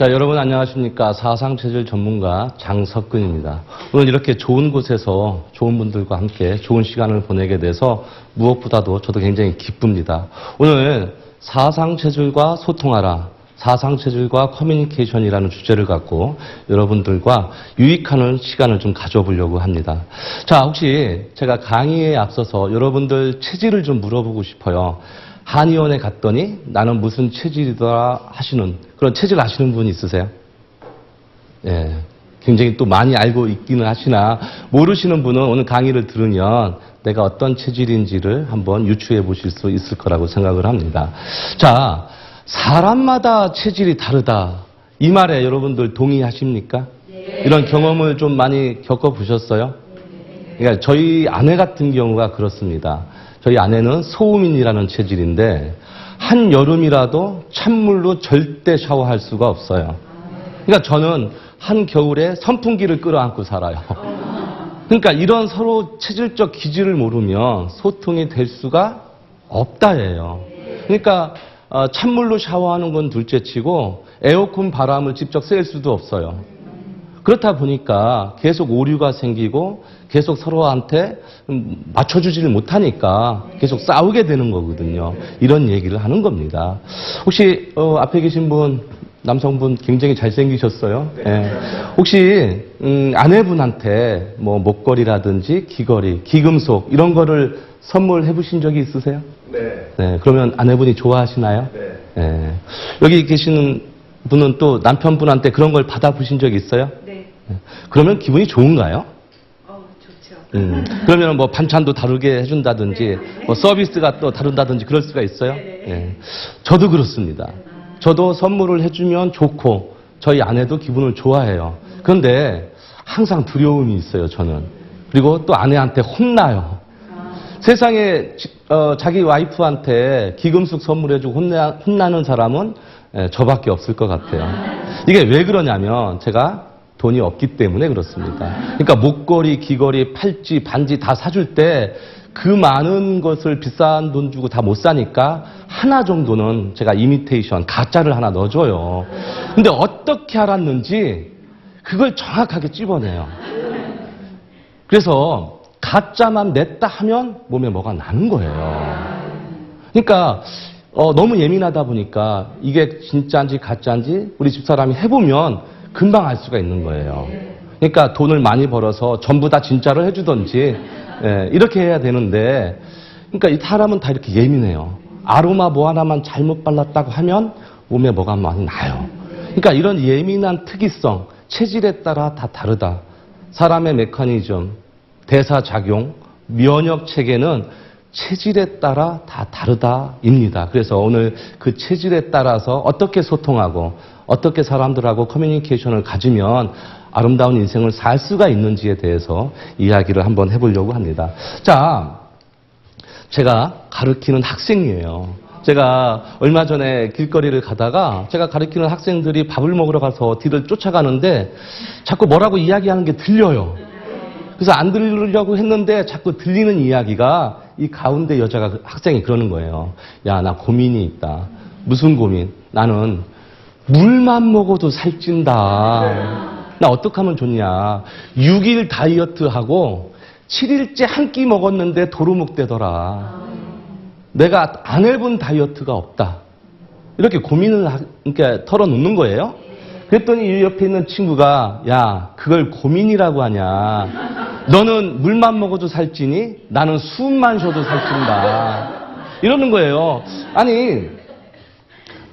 자, 여러분 안녕하십니까. 사상체질 전문가 장석근입니다. 오늘 이렇게 좋은 곳에서 좋은 분들과 함께 좋은 시간을 보내게 돼서 무엇보다도 저도 굉장히 기쁩니다. 오늘 사상체질과 소통하라, 사상체질과 커뮤니케이션이라는 주제를 갖고 여러분들과 유익하는 시간을 좀 가져보려고 합니다. 자, 혹시 제가 강의에 앞서서 여러분들 체질을 좀 물어보고 싶어요. 한의원에 갔더니 나는 무슨 체질이더라 하시는 그런 체질 아시는 분 있으세요? 예, 굉장히 또 많이 알고 있기는 하시나 모르시는 분은 오늘 강의를 들으면 내가 어떤 체질인지를 한번 유추해 보실 수 있을 거라고 생각을 합니다. 자, 사람마다 체질이 다르다. 이 말에 여러분들 동의하십니까? 네. 이런 경험을 좀 많이 겪어보셨어요? 그러니까 저희 아내 같은 경우가 그렇습니다. 저희 아내는 소음인이라는 체질인데 한여름이라도 찬물로 절대 샤워할 수가 없어요. 그러니까 저는 한겨울에 선풍기를 끌어안고 살아요. 그러니까 이런 서로 체질적 기질을 모르면 소통이 될 수가 없다예요. 그러니까 찬물로 샤워하는 건 둘째치고 에어컨 바람을 직접 쐴 수도 없어요. 그렇다 보니까 계속 오류가 생기고 계속 서로한테 맞춰주지를 못하니까 계속 싸우게 되는 거거든요. 이런 얘기를 하는 겁니다. 혹시 앞에 계신 분 남성분 굉장히 잘생기셨어요. 네. 혹시 아내분한테 뭐 목걸이라든지 귀걸이, 귀금속 이런 거를 선물해 보신 적이 있으세요? 네. 네. 그러면 아내분이 좋아하시나요? 네. 네. 여기 계시는 분은 또 남편분한테 그런 걸 받아보신 적이 있어요? 네. 그러면 기분이 좋은가요? 좋죠. 그러면 뭐 반찬도 다르게 해준다든지, 뭐 서비스가 또 다른다든지 그럴 수가 있어요? 예. 저도 그렇습니다. 저도 선물을 해주면 좋고, 저희 아내도 기분을 좋아해요. 그런데 항상 두려움이 있어요, 저는. 그리고 또 아내한테 혼나요. 세상에 자기 와이프한테 기금속 선물해주고 혼나는 사람은 저밖에 없을 것 같아요. 이게 왜 그러냐면 제가 돈이 없기 때문에 그렇습니다. 그러니까 목걸이, 귀걸이, 팔찌, 반지 다 사줄 때 그 많은 것을 비싼 돈 주고 다 못 사니까 하나 정도는 제가 이미테이션, 가짜를 하나 넣어줘요. 근데 어떻게 알았는지 그걸 정확하게 찝어내요. 그래서 가짜만 냈다 하면 몸에 뭐가 나는 거예요. 그러니까 너무 예민하다 보니까 이게 진짜인지 가짜인지 우리 집사람이 해보면 금방 알 수가 있는 거예요. 그러니까 돈을 많이 벌어서 전부 다 진짜로 해주든지 이렇게 해야 되는데 그러니까 이 사람은 다 이렇게 예민해요. 아로마 뭐 하나만 잘못 발랐다고 하면 몸에 뭐가 많이 나요. 그러니까 이런 예민한 특이성, 체질에 따라 다 다르다. 사람의 메커니즘, 대사작용, 면역 체계는 체질에 따라 다 다르다입니다. 그래서 오늘 그 체질에 따라서 어떻게 소통하고 어떻게 사람들하고 커뮤니케이션을 가지면 아름다운 인생을 살 수가 있는지에 대해서 이야기를 한번 해보려고 합니다. 자, 제가 가르치는 학생이에요. 제가 얼마 전에 길거리를 가다가 제가 가르치는 학생들이 밥을 먹으러 가서 뒤를 쫓아가는데 자꾸 뭐라고 이야기하는 게 들려요. 그래서 안 들으려고 했는데 자꾸 들리는 이야기가 이 가운데 여자가 학생이 그러는 거예요. 야, 나 고민이 있다. 무슨 고민? 나는 물만 먹어도 살찐다. 나 어떻게 하면 좋냐. 6일 다이어트하고 7일째 한 끼 먹었는데 도루묵 되더라. 내가 안 해본 다이어트가 없다. 이렇게 고민을 그러니까 털어놓는 거예요. 그랬더니 이 옆에 있는 친구가 야, 그걸 고민이라고 하냐. 너는 물만 먹어도 살찌니 나는 숨만 쉬어도 살찐다. 이러는 거예요. 아니,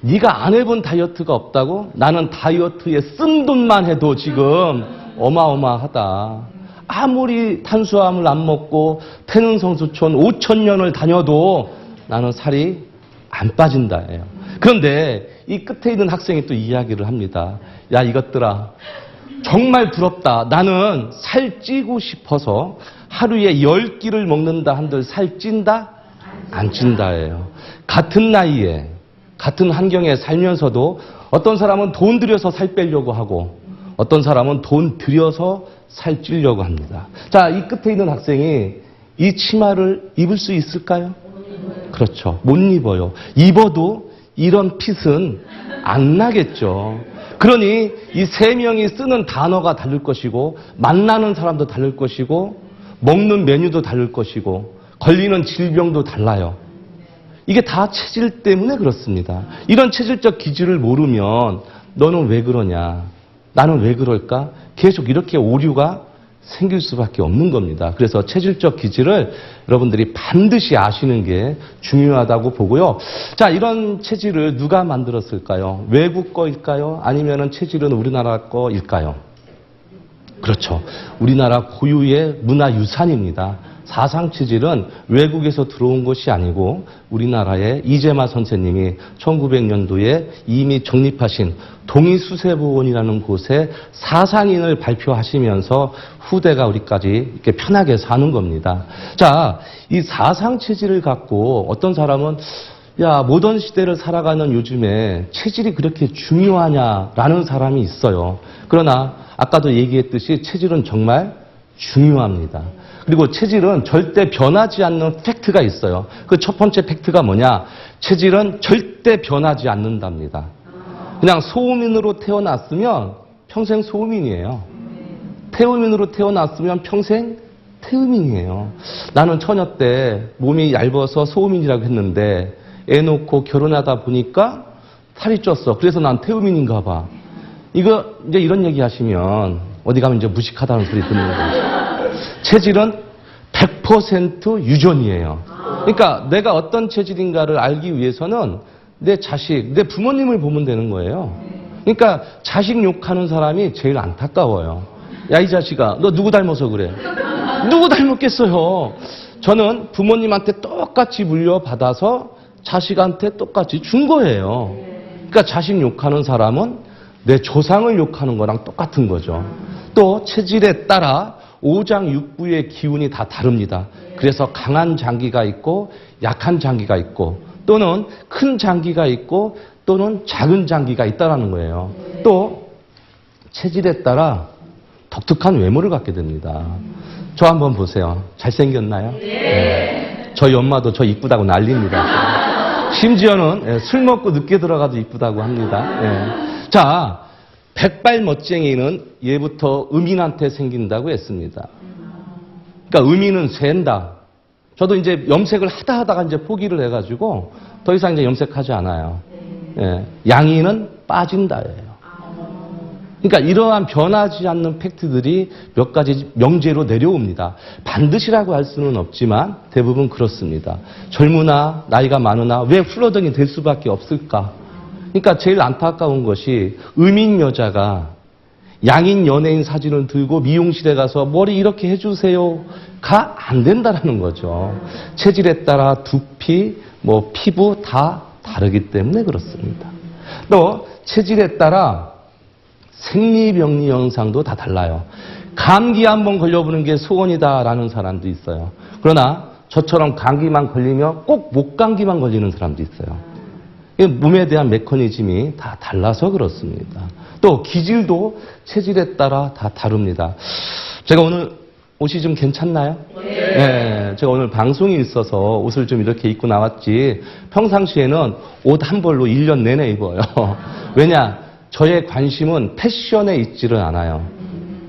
네가 안 해본 다이어트가 없다고? 나는 다이어트에 쓴 돈만 해도 지금 어마어마하다. 아무리 탄수화물 안 먹고 태능성수촌 5,000년을 다녀도 나는 살이 안 빠진다예요. 그런데 이 끝에 있는 학생이 또 이야기를 합니다. 야, 이것들아, 정말 부럽다. 나는 살찌고 싶어서 하루에 10끼를 먹는다 한들 살찐다? 안 찐다예요. 같은 나이에 같은 환경에 살면서도 어떤 사람은 돈 들여서 살 빼려고 하고 어떤 사람은 돈 들여서 살 찌려고 합니다. 자, 이 끝에 있는 학생이 이 치마를 입을 수 있을까요? 그렇죠. 못 입어요. 입어도 이런 핏은 안 나겠죠. 그러니 이 세 명이 쓰는 단어가 다를 것이고, 만나는 사람도 다를 것이고, 먹는 메뉴도 다를 것이고, 걸리는 질병도 달라요. 이게 다 체질 때문에 그렇습니다. 이런 체질적 기질을 모르면 너는 왜 그러냐, 나는 왜 그럴까, 계속 이렇게 오류가 생길 수밖에 없는 겁니다. 그래서 체질적 기질을 여러분들이 반드시 아시는 게 중요하다고 보고요. 자, 이런 체질을 누가 만들었을까요? 외국 거일까요? 아니면 체질은 우리나라 거일까요? 그렇죠. 우리나라 고유의 문화유산입니다. 사상체질은 외국에서 들어온 것이 아니고 우리나라의 이재마 선생님이 1900년도에 이미 정립하신 동의수세보원이라는 곳에 사상인을 발표하시면서 후대가 우리까지 이렇게 편하게 사는 겁니다. 자, 이 사상체질을 갖고 어떤 사람은 야, 모던 시대를 살아가는 요즘에 체질이 그렇게 중요하냐라는 사람이 있어요. 그러나 아까도 얘기했듯이 체질은 정말 중요합니다. 그리고 체질은 절대 변하지 않는 팩트가 있어요. 그 첫 번째 팩트가 뭐냐? 체질은 절대 변하지 않는답니다. 그냥 소음인으로 태어났으면 평생 소음인이에요. 태음인으로 태어났으면 평생 태음인이에요. 나는 처녀 때 몸이 얇아서 소음인이라고 했는데 애 놓고 결혼하다 보니까 살이 쪘어. 그래서 난 태음인인가 봐. 이거 이제 이런 얘기 하시면 어디 가면 이제 무식하다는 소리 듣는 거죠. 체질은 100% 유전이에요. 그러니까 내가 어떤 체질인가를 알기 위해서는 내 자식, 내 부모님을 보면 되는 거예요. 그러니까 자식 욕하는 사람이 제일 안타까워요. 야, 이 자식아, 너 누구 닮아서 그래? 누구 닮았겠어요? 저는 부모님한테 똑같이 물려받아서 자식한테 똑같이 준 거예요. 그러니까 자식 욕하는 사람은 내 조상을 욕하는 거랑 똑같은 거죠. 또 체질에 따라 오장육부의 기운이 다 다릅니다. 그래서 강한 장기가 있고 약한 장기가 있고 또는 큰 장기가 있고 또는 작은 장기가 있다는 거예요. 또 체질에 따라 독특한 외모를 갖게 됩니다. 저 한번 보세요. 잘생겼나요? 네. 저희 엄마도 저 이쁘다고 난립니다. 심지어는 술 먹고 늦게 들어가도 이쁘다고 합니다. 네. 자, 백발 멋쟁이는 예부터 음인한테 생긴다고 했습니다. 그러니까 음인은 샌다. 저도 이제 염색을 하다가 이제 포기를 해가지고 더 이상 이제 염색하지 않아요. 예, 양인은 빠진다예요. 그러니까 이러한 변하지 않는 팩트들이 몇 가지 명제로 내려옵니다. 반드시라고 할 수는 없지만 대부분 그렇습니다. 젊으나 나이가 많으나 왜 훌러덩이 될 수밖에 없을까? 그러니까 제일 안타까운 것이 음인 여자가 양인 연예인 사진을 들고 미용실에 가서 머리 이렇게 해주세요가 안 된다라는 거죠. 체질에 따라 두피, 피부 다 다르기 때문에 그렇습니다. 또 체질에 따라 생리병리 현상도 다 달라요. 감기 한번 걸려보는 게 소원이다라는 사람도 있어요. 그러나 저처럼 감기만 걸리면 꼭 목감기만 걸리는 사람도 있어요. 몸에 대한 메커니즘이 다 달라서 그렇습니다. 또 기질도 체질에 따라 다 다릅니다. 제가 오늘 옷이 좀 괜찮나요? 네. 제가 오늘 방송이 있어서 옷을 좀 이렇게 입고 나왔지 평상시에는 옷 한 벌로 1년 내내 입어요. 왜냐? 저의 관심은 패션에 있지를 않아요.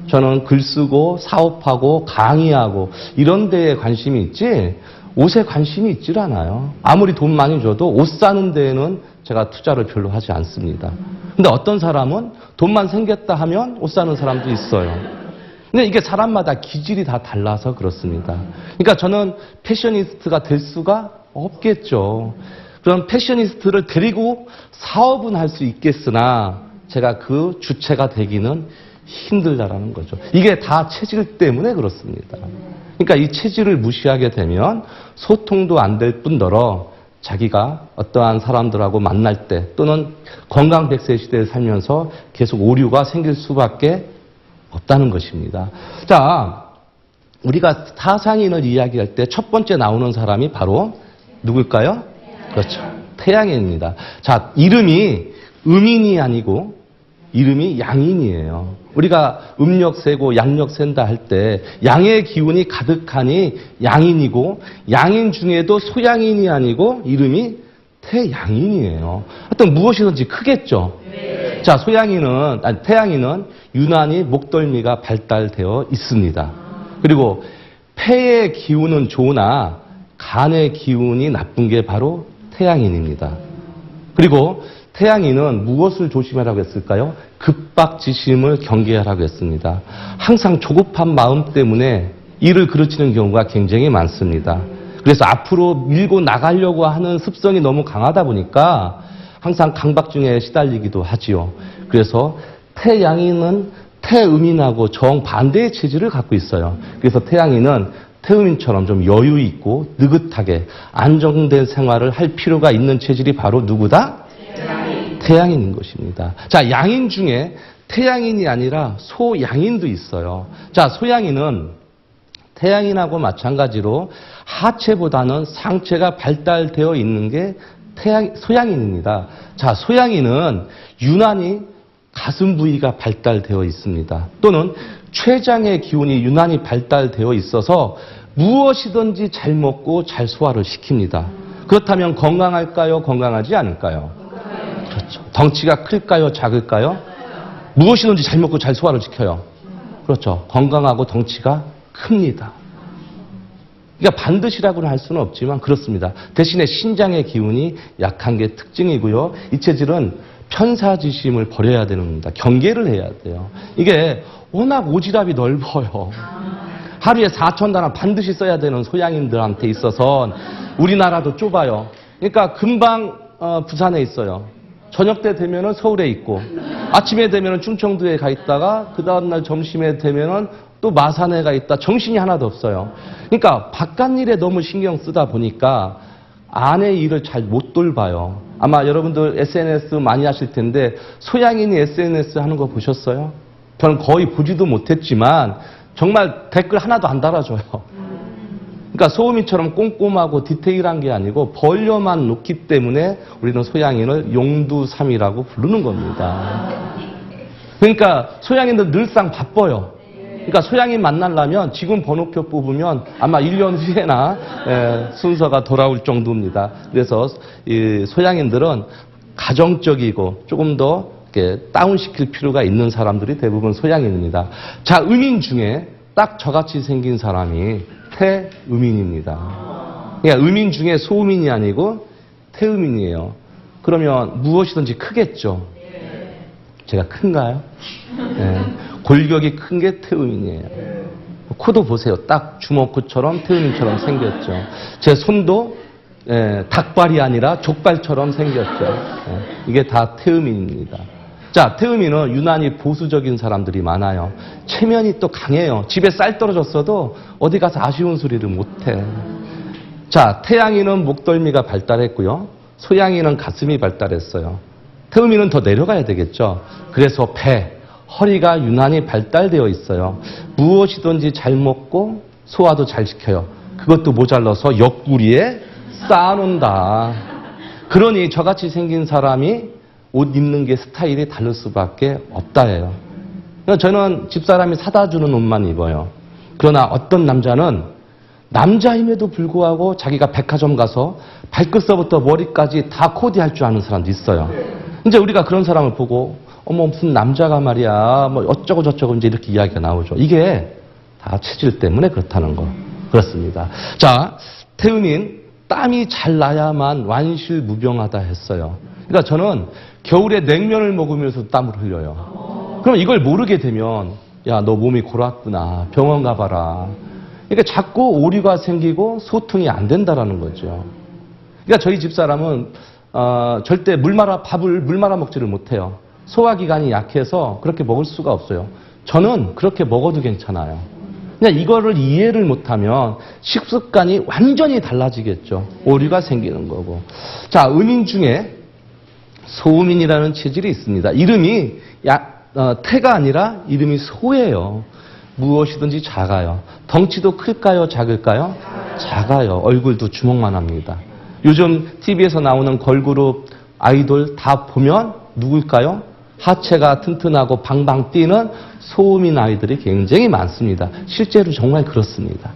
저는 글 쓰고 사업하고 강의하고 이런 데에 관심이 있지 옷에 관심이 있지를 않아요. 아무리 돈 많이 줘도 옷 사는 데에는 제가 투자를 별로 하지 않습니다. 근데 어떤 사람은 돈만 생겼다 하면 옷 사는 사람도 있어요. 근데 이게 사람마다 기질이 다 달라서 그렇습니다. 그러니까 저는 패셔니스트가 될 수가 없겠죠. 그럼 패셔니스트를 데리고 사업은 할 수 있겠으나 제가 그 주체가 되기는 힘들다라는 거죠. 이게 다 체질 때문에 그렇습니다. 그러니까 이 체질을 무시하게 되면 소통도 안 될 뿐더러 자기가 어떠한 사람들하고 만날 때 또는 건강 100세 시대에 살면서 계속 오류가 생길 수밖에 없다는 것입니다. 자, 우리가 사상인을 이야기할 때 첫 번째 나오는 사람이 바로 누굴까요? 그렇죠. 태양인입니다. 자, 이름이 음인이 아니고 이름이 양인이에요. 우리가 음력 세고 양력 센다 할 때 양의 기운이 가득하니 양인이고 양인 중에도 소양인이 아니고 이름이 태양인이에요. 하여튼 무엇이든지 크겠죠. 자, 태양인은 유난히 목덜미가 발달되어 있습니다. 그리고 폐의 기운은 좋으나 간의 기운이 나쁜 게 바로 태양인입니다. 그리고 태양인은 무엇을 조심하라고 했을까요? 급박지심을 경계하라고 했습니다. 항상 조급한 마음 때문에 일을 그르치는 경우가 굉장히 많습니다. 그래서 앞으로 밀고 나가려고 하는 습성이 너무 강하다 보니까 항상 강박증에 시달리기도 하지요. 그래서 태양인은 태음인하고 정반대의 체질을 갖고 있어요. 그래서 태양인은 태음인처럼 좀 여유 있고 느긋하게 안정된 생활을 할 필요가 있는 체질이 바로 누구다? 태양인인 것입니다. 자, 양인 중에 태양인이 아니라 소양인도 있어요. 자, 소양인은 태양인하고 마찬가지로 하체보다는 상체가 발달되어 있는 게 소양인입니다. 자, 소양인은 유난히 가슴 부위가 발달되어 있습니다. 또는 췌장의 기운이 유난히 발달되어 있어서 무엇이든지 잘 먹고 잘 소화를 시킵니다. 그렇다면 건강할까요? 건강하지 않을까요? 그렇죠. 덩치가 클까요? 작을까요? 무엇이든지 잘 먹고 잘 소화를 시켜요. 그렇죠. 건강하고 덩치가 큽니다. 그러니까 반드시라고는 할 수는 없지만 그렇습니다. 대신에 신장의 기운이 약한 게 특징이고요. 이 체질은 편사지심을 버려야 되는 겁니다. 경계를 해야 돼요. 이게 워낙 오지랖이 넓어요. 하루에 4,000단어 반드시 써야 되는 소양인들한테 있어서 우리나라도 좁아요. 그러니까 금방 부산에 있어요. 저녁 때 되면은 서울에 있고 아침에 되면은 충청도에 가 있다가 그 다음날 점심에 되면은 또 마산에 가 있다. 정신이 하나도 없어요. 그러니까 바깥 일에 너무 신경 쓰다 보니까 안의 일을 잘 못 돌봐요. 아마 여러분들 SNS 많이 하실 텐데 소양인이 SNS 하는 거 보셨어요? 저는 거의 보지도 못했지만 정말 댓글 하나도 안 달아줘요. 그러니까 소음이처럼 꼼꼼하고 디테일한 게 아니고 벌려만 놓기 때문에 우리는 소양인을 용두삼이라고 부르는 겁니다. 그러니까 소양인들 늘상 바빠요. 그러니까 소양인 만나려면 지금 번호표 뽑으면 아마 1년 후에나 순서가 돌아올 정도입니다. 그래서 이 소양인들은 가정적이고 조금 더 이렇게 다운시킬 필요가 있는 사람들이 대부분 소양인입니다. 자, 음인 중에 딱 저같이 생긴 사람이 태음인입니다. 그러니까 음인 중에 소음인이 아니고 태음인이에요. 그러면 무엇이든지 크겠죠. 제가 큰가요? 네. 골격이 큰 게 태음인이에요. 코도 보세요. 딱 주먹코처럼 태음인처럼 생겼죠. 제 손도 닭발이 아니라 족발처럼 생겼죠. 이게 다 태음인입니다. 자, 태음인은 유난히 보수적인 사람들이 많아요. 체면이 또 강해요. 집에 쌀 떨어졌어도 어디 가서 아쉬운 소리를 못해. 자, 태양인은 목덜미가 발달했고요. 소양인은 가슴이 발달했어요. 태음인은 더 내려가야 되겠죠. 그래서 배, 허리가 유난히 발달되어 있어요. 무엇이든지 잘 먹고 소화도 잘 시켜요. 그것도 모자라서 옆구리에 쌓아놓는다. 그러니 저같이 생긴 사람이 옷 입는 게 스타일이 다를 수밖에 없다예요. 저는 집사람이 사다 주는 옷만 입어요. 그러나 어떤 남자는 남자임에도 불구하고 자기가 백화점 가서 발끝서부터 머리까지 다 코디할 줄 아는 사람도 있어요. 이제 우리가 그런 사람을 보고 어머 무슨 남자가 말이야 뭐 어쩌고 저쩌고 이제 이렇게 이야기가 나오죠. 이게 다 체질 때문에 그렇다는 거. 그렇습니다. 자, 태음인 땀이 잘 나야만 완실무병하다 했어요. 그러니까 저는 겨울에 냉면을 먹으면서 땀을 흘려요. 그럼 이걸 모르게 되면 야, 너 몸이 골았구나. 병원 가봐라. 그러니까 자꾸 오류가 생기고 소통이 안 된다라는 거죠. 그러니까 저희 집사람은 절대 밥을 물 말아 먹지를 못해요. 소화기관이 약해서 그렇게 먹을 수가 없어요. 저는 그렇게 먹어도 괜찮아요. 그냥 이거를 이해를 못하면 식습관이 완전히 달라지겠죠. 오류가 생기는 거고. 자, 음인 중에 소음인이라는 체질이 있습니다. 이름이 태가 아니라 이름이 소예요. 무엇이든지 작아요. 덩치도 클까요? 작을까요? 작아요. 얼굴도 주먹만 합니다. 요즘 TV에서 나오는 걸그룹 아이돌 다 보면 누굴까요? 하체가 튼튼하고 방방 뛰는 소음인 아이들이 굉장히 많습니다. 실제로 정말 그렇습니다.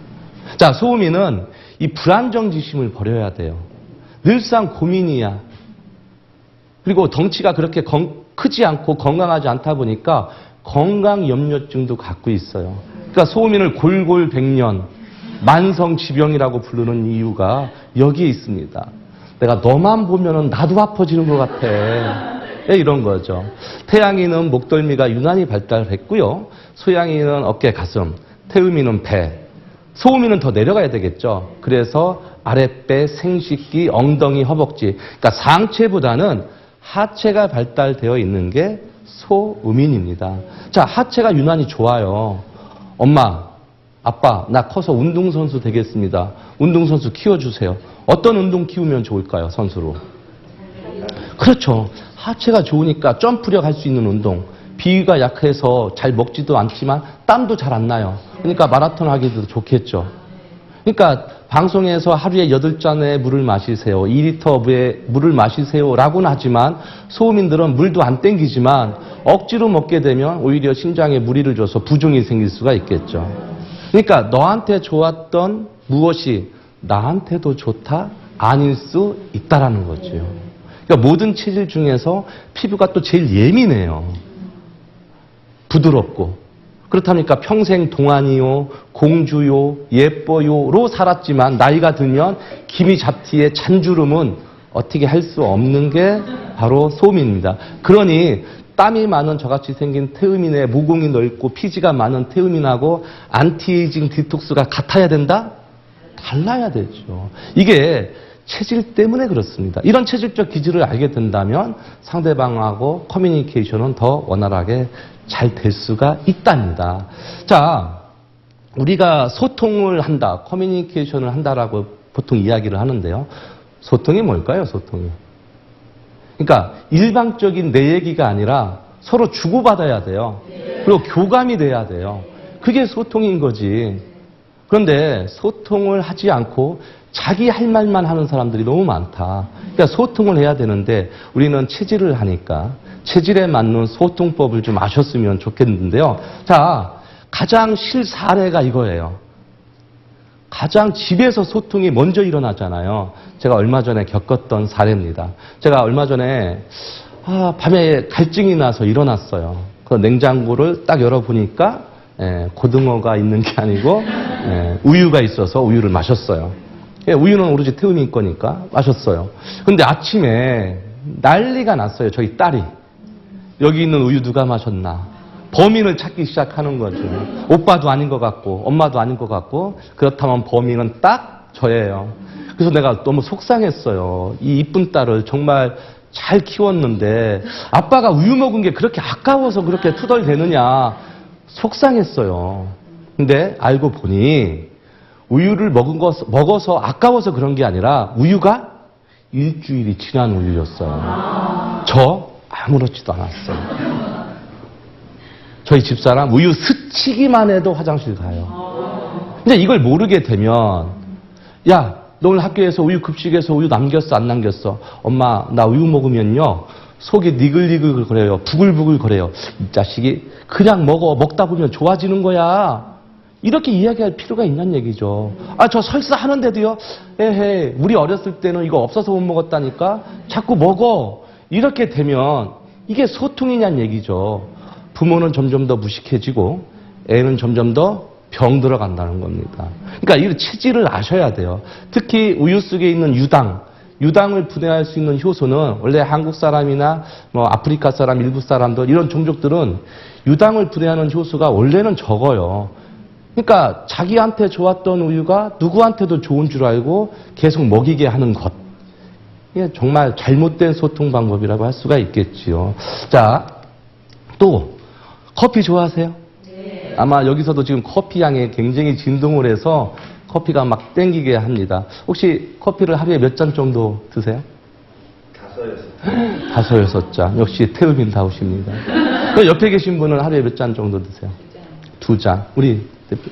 자, 소음인은 이 불안정지심을 버려야 돼요. 늘상 고민이야. 그리고 덩치가 그렇게 크지 않고 건강하지 않다 보니까 건강염려증도 갖고 있어요. 그러니까 소음인을 골골백년, 만성지병이라고 부르는 이유가 여기에 있습니다. 내가 너만 보면은 나도 아파지는 것 같아. 이런 거죠. 태양이는 목덜미가 유난히 발달했고요. 소양이는 어깨, 가슴, 태음이는 배, 소음이는 더 내려가야 되겠죠. 그래서 아랫배, 생식기, 엉덩이, 허벅지. 그러니까 상체보다는 하체가 발달되어 있는 게 소음인입니다. 자, 하체가 유난히 좋아요. 엄마, 아빠, 나 커서 운동선수 되겠습니다. 운동선수 키워주세요. 어떤 운동 키우면 좋을까요, 선수로? 그렇죠. 하체가 좋으니까 점프력 할 수 있는 운동. 비위가 약해서 잘 먹지도 않지만 땀도 잘 안 나요. 그러니까 마라톤 하기도 좋겠죠. 그러니까 방송에서 하루에 8잔의 물을 마시세요. 2리터의 물을 마시세요. 라고는 하지만 소음인들은 물도 안 땡기지만 억지로 먹게 되면 오히려 심장에 무리를 줘서 부종이 생길 수가 있겠죠. 그러니까 너한테 좋았던 무엇이 나한테도 좋다? 아닐 수 있다라는 거죠. 그러니까 모든 체질 중에서 피부가 또 제일 예민해요. 부드럽고. 그렇다니까 평생 동안이요, 공주요, 예뻐요로 살았지만 나이가 들면 기미 잡티의 잔주름은 어떻게 할 수 없는 게 바로 소음입니다. 그러니 땀이 많은 저같이 생긴 태음인의 모공이 넓고 피지가 많은 태음인하고 안티에이징 디톡스가 같아야 된다? 달라야 되죠. 이게 체질 때문에 그렇습니다. 이런 체질적 기질을 알게 된다면 상대방하고 커뮤니케이션은 더 원활하게 잘 될 수가 있답니다. 자, 우리가 소통을 한다, 커뮤니케이션을 한다라고 보통 이야기를 하는데요. 소통이 뭘까요, 소통이? 그러니까 일방적인 내 얘기가 아니라 서로 주고받아야 돼요. 그리고 교감이 돼야 돼요. 그게 소통인 거지. 그런데 소통을 하지 않고 자기 할 말만 하는 사람들이 너무 많다. 그러니까 소통을 해야 되는데 우리는 체질을 하니까 체질에 맞는 소통법을 좀 아셨으면 좋겠는데요. 자, 가장 실사례가 이거예요. 가장 집에서 소통이 먼저 일어나잖아요. 제가 얼마 전에 겪었던 사례입니다. 제가 얼마 전에 밤에 갈증이 나서 일어났어요. 그 냉장고를 딱 열어보니까 고등어가 있는 게 아니고 우유가 있어서 우유를 마셨어요. 우유는 오로지 태음인 거니까 마셨어요. 근데 아침에 난리가 났어요. 저희 딸이. 여기 있는 우유 누가 마셨나. 범인을 찾기 시작하는 거죠. 오빠도 아닌 것 같고 엄마도 아닌 것 같고 그렇다면 범인은 딱 저예요. 그래서 내가 너무 속상했어요. 이 이쁜 딸을 정말 잘 키웠는데 아빠가 우유 먹은 게 그렇게 아까워서 그렇게 투덜대느냐 속상했어요. 근데 알고 보니 우유를 먹어서 아까워서 그런 게 아니라 우유가 일주일이 지난 우유였어요. 저 아무렇지도 않았어요. 저희 집사람 우유 스치기만 해도 화장실 가요. 근데 이걸 모르게 되면 야, 너 오늘 학교에서 우유 급식에서 우유 남겼어 안 남겼어? 엄마 나 우유 먹으면요 속이 니글니글 거려요. 부글부글 거려요. 이 자식이 그냥 먹다 보면 좋아지는 거야. 이렇게 이야기할 필요가 있는 얘기죠. 저 설사하는데도요. 에헤 우리 어렸을 때는 이거 없어서 못 먹었다니까 자꾸 먹어. 이렇게 되면 이게 소통이냐는 얘기죠. 부모는 점점 더 무식해지고 애는 점점 더 병들어간다는 겁니다. 그러니까 이 체질을 아셔야 돼요. 특히 우유 속에 있는 유당을 분해할 수 있는 효소는 원래 한국 사람이나 아프리카 사람, 일부 사람들 이런 종족들은 유당을 분해하는 효소가 원래는 적어요. 그러니까 자기한테 좋았던 우유가 누구한테도 좋은 줄 알고 계속 먹이게 하는 것. 이게 정말 잘못된 소통 방법이라고 할 수가 있겠지요. 자, 또 커피 좋아하세요? 네. 아마 여기서도 지금 커피 향에 굉장히 진동을 해서 커피가 막 땡기게 합니다. 혹시 커피를 하루에 몇 잔 정도 드세요? 5-6잔. 역시 태음인다우십니다. 옆에 계신 분은 하루에 몇 잔 정도 드세요? 2잔. 우리 대표?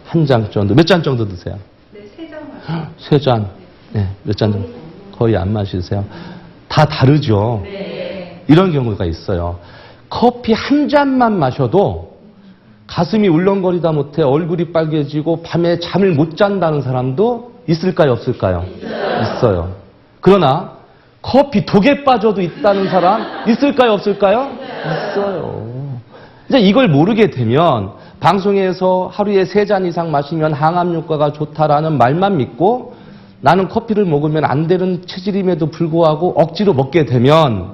한 잔 정도. 몇 잔 정도 드세요? 네, 3잔. 3잔. 네, 몇 잔 정도? 거의 안 마시세요. 다 다르죠? 네. 이런 경우가 있어요. 커피 한 잔만 마셔도 가슴이 울렁거리다 못해 얼굴이 빨개지고 밤에 잠을 못 잔다는 사람도 있을까요, 없을까요? 있어요. 그러나 커피 독에 빠져도 있다는 사람 있을까요, 없을까요? 있어요. 이제 이걸 모르게 되면 방송에서 하루에 3잔 이상 마시면 항암 효과가 좋다라는 말만 믿고 나는 커피를 먹으면 안 되는 체질임에도 불구하고 억지로 먹게 되면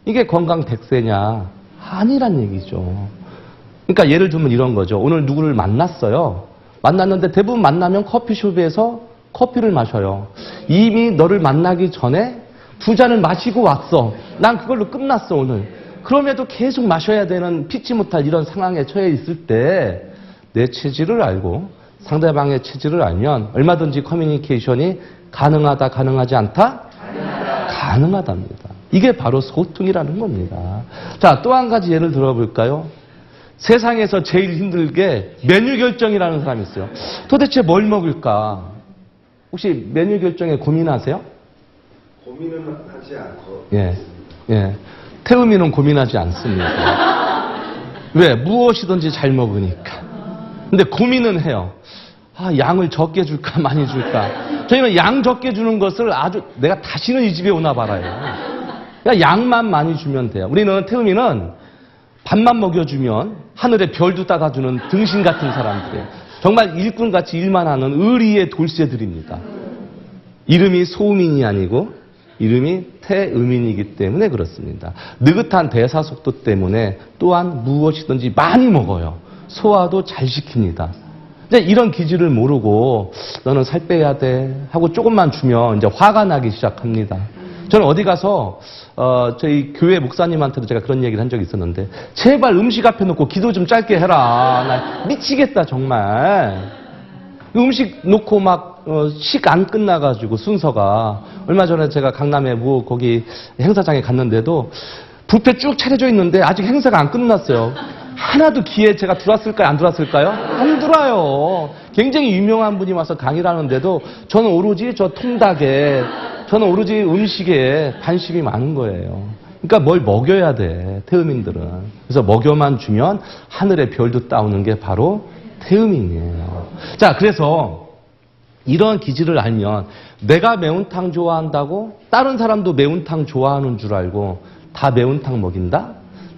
이게 건강 100세냐? 아니란 얘기죠. 그러니까 예를 들면 이런 거죠. 오늘 누구를 만났어요. 만났는데 대부분 만나면 커피숍에서 커피를 마셔요. 이미 너를 만나기 전에 2잔을 마시고 왔어. 난 그걸로 끝났어, 오늘. 그럼에도 계속 마셔야 되는 피치 못할 이런 상황에 처해 있을 때 내 체질을 알고 상대방의 체질을 알면 얼마든지 커뮤니케이션이 가능하다, 가능하지 않다? 가능하답니다. 이게 바로 소통이라는 겁니다. 자, 또 한 가지 예를 들어볼까요? 세상에서 제일 힘들게 메뉴 결정이라는 사람이 있어요. 도대체 뭘 먹을까? 혹시 메뉴 결정에 고민하세요? 고민은 하지 않고. 예. 태음이는 고민하지 않습니다. 왜? 무엇이든지 잘 먹으니까. 근데 고민은 해요. 양을 적게 줄까, 많이 줄까? 저희는 양 적게 주는 것을 아주 내가 다시는 이 집에 오나 봐라요. 그러니까 양만 많이 주면 돼요. 우리는 태음이는 밥만 먹여주면 하늘에 별도 따다주는 등신 같은 사람들이에요. 정말 일꾼같이 일만 하는 의리의 돌쇠들입니다. 이름이 소음인이 아니고 이름이 태음인이기 때문에 그렇습니다. 느긋한 대사 속도 때문에 또한 무엇이든지 많이 먹어요. 소화도 잘 시킵니다. 이제 이런 기질을 모르고 너는 살 빼야 돼 하고 조금만 주면 이제 화가 나기 시작합니다. 저는 어디 가서 저희 교회 목사님한테도 제가 그런 얘기를 한 적이 있었는데 제발 음식 앞에 놓고 기도 좀 짧게 해라. 나 미치겠다 정말. 음식 놓고 막 식 안 끝나가지고 순서가 얼마 전에 제가 강남에 거기 행사장에 갔는데도 뷔페 쭉 차려져 있는데 아직 행사가 안 끝났어요. 하나도 기회 제가 들어왔을까요? 안 들어왔을까요? 안 들어와요. 굉장히 유명한 분이 와서 강의를 하는데도 저는 오로지 저 통닭에 저는 오로지 음식에 관심이 많은 거예요. 그러니까 뭘 먹여야 돼, 태음인들은. 그래서 먹여만 주면 하늘의 별도 따오는 게 바로 태음인이에요. 자, 그래서 이런 기질을 알면 내가 매운탕 좋아한다고 다른 사람도 매운탕 좋아하는 줄 알고 다 매운탕 먹인다?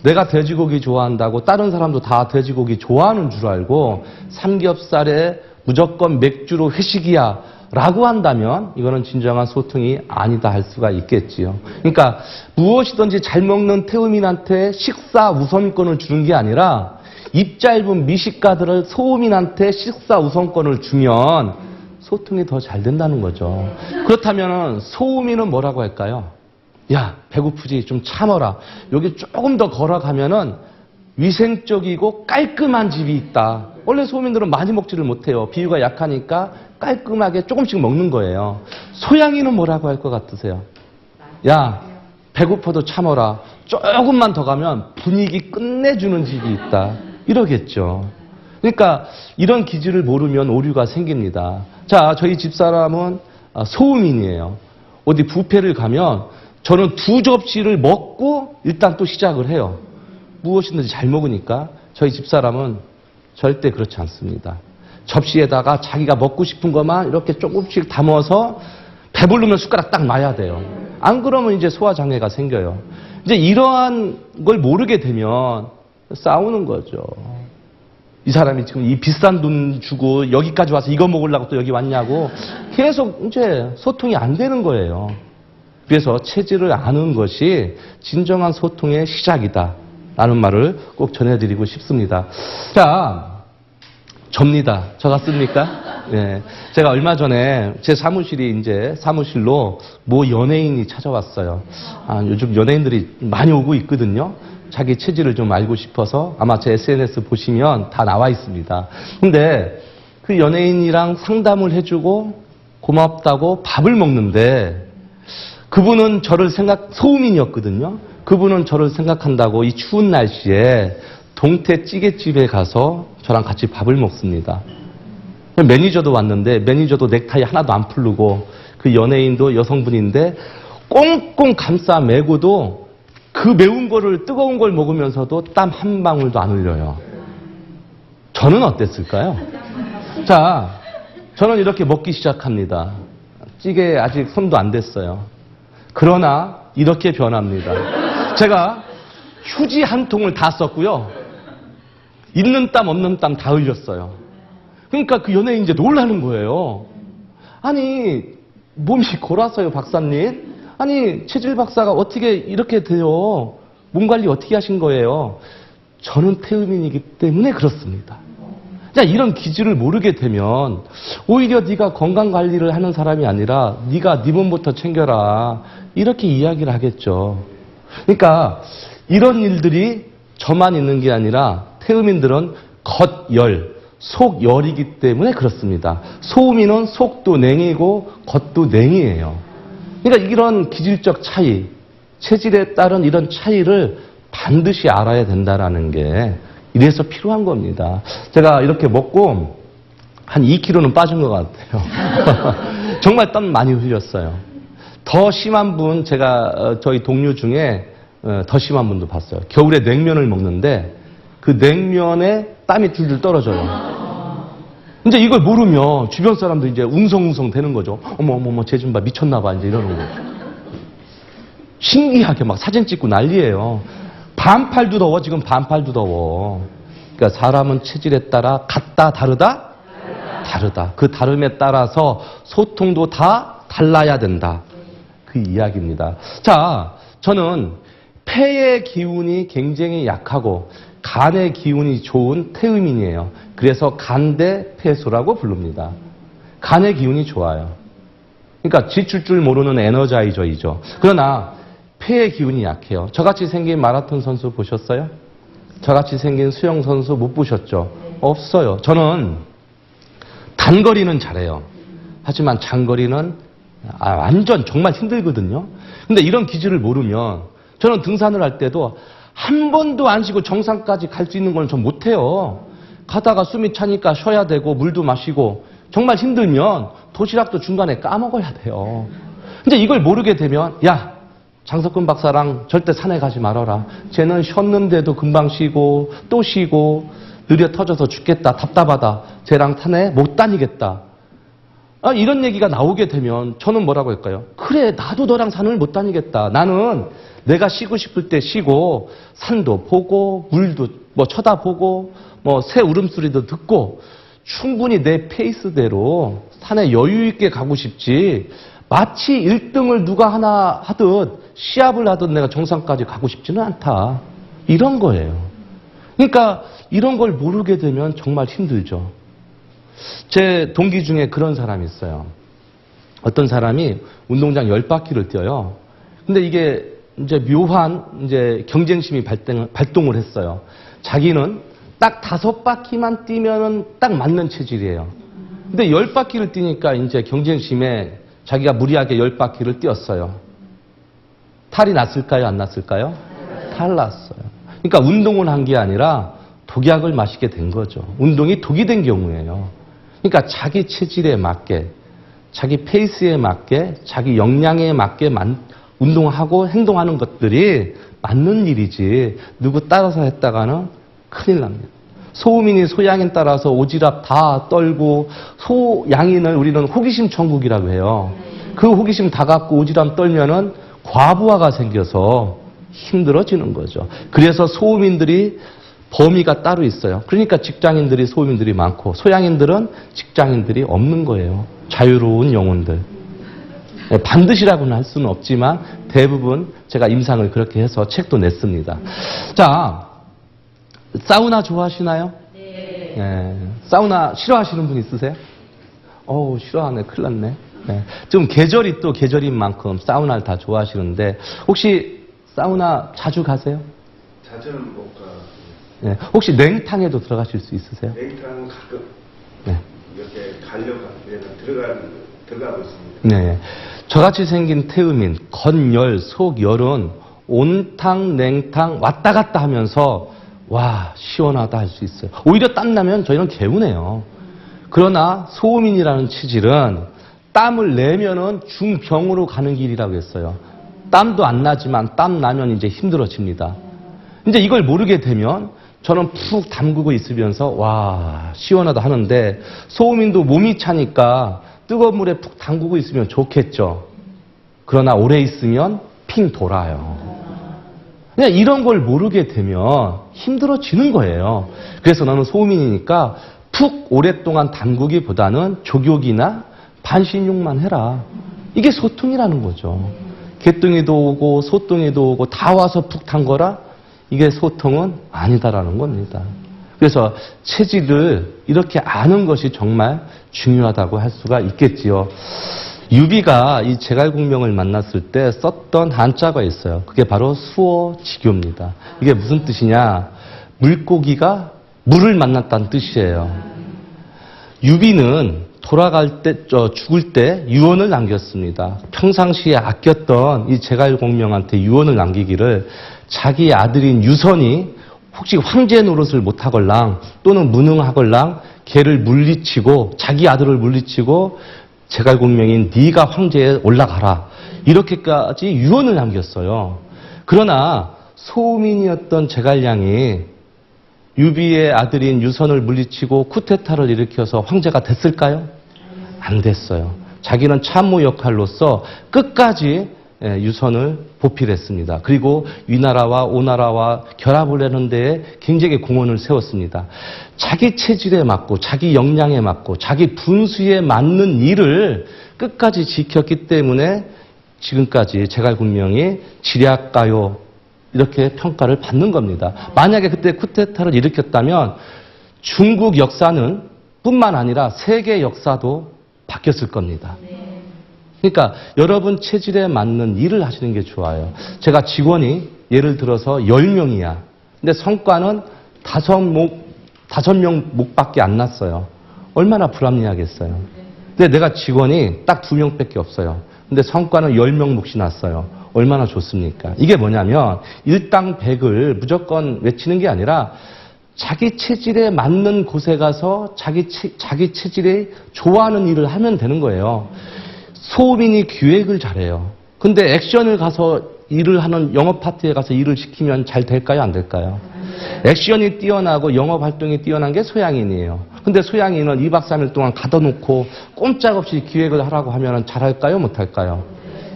내가 돼지고기 좋아한다고 다른 사람도 다 돼지고기 좋아하는 줄 알고 삼겹살에 무조건 맥주로 회식이야 라고 한다면 이거는 진정한 소통이 아니다 할 수가 있겠지요. 그러니까 무엇이든지 잘 먹는 태음인한테 식사 우선권을 주는 게 아니라 입 짧은 미식가들을 소음인한테 식사 우선권을 주면 소통이 더 잘 된다는 거죠. 그렇다면 소음인은 뭐라고 할까요? 야, 배고프지? 좀 참어라. 여기 조금 더 걸어가면은 위생적이고 깔끔한 집이 있다. 원래 소민들은 많이 먹지를 못해요. 비위가 약하니까 깔끔하게 조금씩 먹는 거예요. 소양이는 뭐라고 할 것 같으세요? 야, 배고파도 참어라. 조금만 더 가면 분위기 끝내주는 집이 있다. 이러겠죠. 그러니까 이런 기질을 모르면 오류가 생깁니다. 자, 저희 집사람은 소음인이에요. 어디 뷔페를 가면 저는 2접시를 먹고 일단 또 시작을 해요. 무엇이든지 잘 먹으니까. 저희 집사람은 절대 그렇지 않습니다. 접시에다가 자기가 먹고 싶은 것만 이렇게 조금씩 담아서 배부르면 숟가락 딱 놔야 돼요. 안 그러면 이제 소화장애가 생겨요. 이제 이러한 걸 모르게 되면 싸우는 거죠. 이 사람이 지금 이 비싼 돈 주고 여기까지 와서 이거 먹으려고 또 여기 왔냐고 계속 이제 소통이 안 되는 거예요. 그래서 체질을 아는 것이 진정한 소통의 시작이다 라는 말을 꼭 전해드리고 싶습니다. 자, 접니다. 저 같습니까? 예. 제가 얼마 전에 제 사무실이 이제 사무실로 모 연예인이 찾아왔어요. 요즘 연예인들이 많이 오고 있거든요. 자기 체질을 좀 알고 싶어서 아마 제 SNS 보시면 다 나와 있습니다. 근데 그 연예인이랑 상담을 해주고 고맙다고 밥을 먹는데 그분은 저를 소음인이었거든요. 그분은 저를 생각한다고 이 추운 날씨에 동태 찌개집에 가서 저랑 같이 밥을 먹습니다. 매니저도 왔는데 매니저도 넥타이 하나도 안 풀르고 그 연예인도 여성분인데 꽁꽁 감싸 매고도 그 매운 거를 뜨거운 걸 먹으면서도 땀 한 방울도 안 흘려요. 저는 어땠을까요? 자, 저는 이렇게 먹기 시작합니다. 찌개에 아직 손도 안 댔어요. 그러나 이렇게 변합니다. 제가 휴지 한 통을 다 썼고요. 있는 땀 없는 땀 다 흘렸어요. 그러니까 그 연예인 이제 놀라는 거예요. 아니 몸이 골아서요 박사님. 아니 체질 박사가 어떻게 이렇게 돼요. 몸 관리 어떻게 하신 거예요. 저는 태음인이기 때문에 그렇습니다. 자, 이런 기질을 모르게 되면 오히려 네가 건강 관리를 하는 사람이 아니라 네가 네 몸부터 챙겨라 이렇게 이야기를 하겠죠. 그러니까 이런 일들이 저만 있는 게 아니라 태음인들은 겉열, 속열이기 때문에 그렇습니다. 소음인은 속도 냉이고 겉도 냉이에요. 그러니까 이런 기질적 차이, 체질에 따른 이런 차이를 반드시 알아야 된다라는 게 이래서 필요한 겁니다. 제가 이렇게 먹고 한 2kg는 빠진 것 같아요. 정말 땀 많이 흘렸어요. 더 심한 분, 제가 저희 동료 중에 더 심한 분도 봤어요. 겨울에 냉면을 먹는데 그 냉면에 땀이 줄줄 떨어져요. 이제 이걸 모르면 주변 사람도 이제 웅성웅성 되는 거죠. 어머, 쟤 좀 봐, 미쳤나봐, 이제 이러는 거죠. 신기하게 막 사진 찍고 난리예요. 반팔도 더워, 지금 반팔도 더워. 그러니까 사람은 체질에 따라 같다, 다르다? 다르다. 그 다름에 따라서 소통도 다 달라야 된다. 그 이야기입니다. 자, 저는 폐의 기운이 굉장히 약하고 간의 기운이 좋은 태음인이에요. 그래서 간대 폐소라고 부릅니다. 간의 기운이 좋아요. 그러니까 지칠 줄 모르는 에너자이저이죠. 그러나 폐의 기운이 약해요. 저같이 생긴 마라톤 선수 보셨어요? 저같이 생긴 수영 선수 못 보셨죠? 없어요. 저는 단거리는 잘해요. 하지만 장거리는 완전 정말 힘들거든요. 근데 이런 기질을 모르면 저는 등산을 할 때도 한 번도 안 쉬고 정상까지 갈 수 있는 건 전 못해요. 가다가 숨이 차니까 쉬어야 되고 물도 마시고 정말 힘들면 도시락도 중간에 까먹어야 돼요. 근데 이걸 모르게 되면 야, 장석근 박사랑 절대 산에 가지 말아라. 쟤는 쉬었는데도 금방 쉬고 또 쉬고 느려 터져서 죽겠다. 답답하다. 쟤랑 산에 못 다니겠다. 이런 얘기가 나오게 되면 저는 뭐라고 할까요? 그래, 나도 너랑 산을 못 다니겠다. 나는 내가 쉬고 싶을 때 쉬고 산도 보고 물도 쳐다보고 새 울음소리도 듣고 충분히 내 페이스대로 산에 여유 있게 가고 싶지. 마치 1등을 누가 하나 하듯 시합을 하듯 내가 정상까지 가고 싶지는 않다. 이런 거예요. 그러니까 이런 걸 모르게 되면 정말 힘들죠. 제 동기 중에 그런 사람이 있어요. 어떤 사람이 운동장 10바퀴를 뛰어요. 근데 이게 이제 묘한 이제 경쟁심이 발동을 했어요. 자기는 딱 5바퀴만 뛰면은 딱 맞는 체질이에요. 근데 10바퀴를 뛰니까 이제 경쟁심에 자기가 무리하게 10바퀴를 뛰었어요. 탈이 났을까요? 안 났을까요? 탈 났어요. 그러니까 운동을 한 게 아니라 독약을 마시게 된 거죠. 운동이 독이 된 경우예요. 그러니까 자기 체질에 맞게, 자기 페이스에 맞게, 자기 역량에 맞게 운동하고 행동하는 것들이 맞는 일이지 누구 따라서 했다가는 큰일 납니다. 소음인이 소양인 따라서 오지랖 다 떨고 소양인을 우리는 호기심 천국이라고 해요. 그 호기심 다 갖고 오지랖 떨면은 과부하가 생겨서 힘들어지는 거죠. 그래서 소음인들이 범위가 따로 있어요. 그러니까 직장인들이 소음인들이 많고 소양인들은 직장인들이 없는 거예요. 자유로운 영혼들. 반드시라고는 할 수는 없지만 대부분 제가 임상을 그렇게 해서 책도 냈습니다. 자, 사우나 좋아하시나요? 네. 사우나 싫어하시는 분 있으세요? 싫어하네. 큰일 났네. 네. 좀 계절이 또 계절인 만큼 사우나를 다 좋아하시는데 혹시 사우나 자주 가세요? 자주는 못 가. 네. 혹시 냉탕에도 들어가실 수 있으세요? 냉탕은 가끔 네. 이렇게 가려고 들어가고 있습니다. 네. 저같이 생긴 태음인, 건열, 속열은 온탕, 냉탕 왔다 갔다 하면서 와, 시원하다 할 수 있어요. 오히려 땀나면 저희는 개운해요. 그러나 소음인이라는 체질은 땀을 내면은 중병으로 가는 길이라고 했어요. 땀도 안 나지만 땀 나면 이제 힘들어집니다. 이제 이걸 모르게 되면 저는 푹 담그고 있으면서 와, 시원하다 하는데 소음인도 몸이 차니까 뜨거운 물에 푹 담그고 있으면 좋겠죠. 그러나 오래 있으면 핑 돌아요. 그냥 이런 걸 모르게 되면 힘들어지는 거예요. 그래서 너는 소민이니까 푹 오랫동안 담그기보다는 족욕이나 반신욕만 해라. 이게 소통이라는 거죠. 개똥이도 오고 소똥이도 오고 다 와서 푹 담거라? 이게 소통은 아니다라는 겁니다. 그래서 체질을 이렇게 아는 것이 정말 중요하다고 할 수가 있겠지요. 유비가 이 제갈공명을 만났을 때 썼던 한자가 있어요. 그게 바로 수어지교입니다. 이게 무슨 뜻이냐? 물고기가 물을 만났다는 뜻이에요. 유비는 돌아갈 때, 죽을 때 유언을 남겼습니다. 평상시에 아꼈던 이 제갈공명한테 유언을 남기기를 자기 아들인 유선이 혹시 황제 노릇을 못하걸랑 또는 무능하걸랑 걔를 물리치고 자기 아들을 물리치고 제갈공명인 네가 황제에 올라가라. 이렇게까지 유언을 남겼어요. 그러나 소민이었던 제갈량이 유비의 아들인 유선을 물리치고 쿠데타를 일으켜서 황제가 됐을까요? 안 됐어요. 자기는 참모 역할로서 끝까지 유선을 보필했습니다. 그리고 위나라와 오나라와 결합을 하는 데에 굉장히 공헌을 세웠습니다. 자기 체질에 맞고 자기 역량에 맞고 자기 분수에 맞는 일을 끝까지 지켰기 때문에 지금까지 제갈공명이 지략가요 이렇게 평가를 받는 겁니다. 만약에 그때 쿠데타를 일으켰다면 중국 역사는 뿐만 아니라 세계 역사도 바뀌었을 겁니다. 그러니까 여러분 체질에 맞는 일을 하시는 게 좋아요. 제가 직원이 예를 들어서 10명이야. 근데 성과는 5명 목밖에 안 났어요. 얼마나 불합리하겠어요. 근데 내가 직원이 딱 2명밖에 없어요. 근데 성과는 10명 몫이 났어요. 얼마나 좋습니까? 이게 뭐냐면 일당백을 무조건 외치는 게 아니라 자기 체질에 맞는 곳에 가서 자기 체질에 좋아하는 일을 하면 되는 거예요. 소민이 기획을 잘해요. 근데 액션을 가서 일을 하는 영업 파트에 가서 일을 시키면 잘 될까요? 안 될까요? 액션이 뛰어나고 영업 활동이 뛰어난 게 소양인이에요. 근데 소양인은 2박 3일 동안 가둬놓고 꼼짝없이 기획을 하라고 하면 잘할까요? 못할까요?